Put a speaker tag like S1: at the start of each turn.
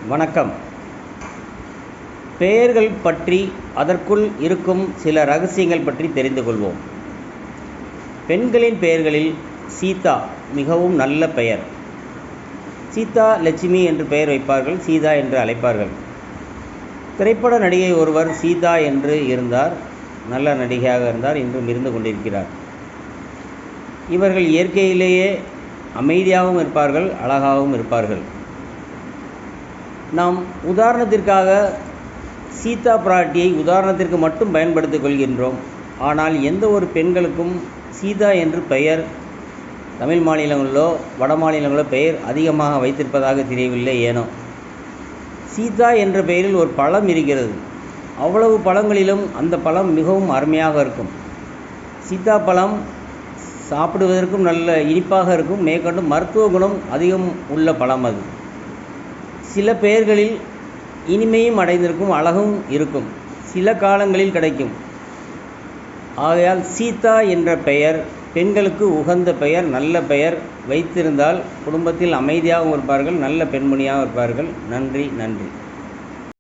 S1: வணக்கம். பெயர்கள் பற்றி அதற்குள் இருக்கும் சில ரகசியங்கள் பற்றி தெரிந்து கொள்வோம். பெண்களின் பெயர்களில் சீதா மிகவும் நல்ல பெயர். சீதா லட்சுமி என்று பெயர் வைப்பார்கள், சீதா என்று அழைப்பார்கள். திரைப்பட நடிகை ஒருவர் சீதா என்று இருந்தார். நல்ல நடிகையாக இருந்தார், இன்றும் இருந்து கொண்டிருக்கிறார். இவர்கள் இயற்கையிலேயே அமைதியாகவும் இருப்பார்கள், அழகாகவும் இருப்பார்கள். நாம் உதாரணத்திற்காக சீதா பிராட்டியை உதாரணத்திற்கு மட்டும் பயன்படுத்திக் கொள்கின்றோம். ஆனால் எந்த ஒரு பெண்களுக்கும் சீதா என்று பெயர் தமிழ் மாநிலங்களிலோ வட மாநிலங்களிலோ பெயர் அதிகமாக வைத்திருப்பதாக தெரியவில்லை. ஏனோ சீதா என்ற பெயரில் ஒரு பழம் இருக்கிறது. அவ்வளவு பழங்களிலும் அந்த பழம் மிகவும் அருமையாக இருக்கும். சீதா பழம் சாப்பிடுவதற்கும் நல்ல இனிப்பாக இருக்கும். மேற்கொண்டு மருத்துவ குணம் அதிகம் உள்ள பழம் அது. சில பெயர்களில் இனிமையும் அடைந்திருக்கும், அழகும் இருக்கும். சில காலங்களில் கிடைக்கும். ஆகையால் சீதா என்ற பெயர் பெண்களுக்கு உகந்த பெயர், நல்ல பெயர். வைத்திருந்தால் குடும்பத்தில் அமைதியாகவும் இருப்பார்கள், நல்ல பெண்மணியாக இருப்பார்கள். நன்றி.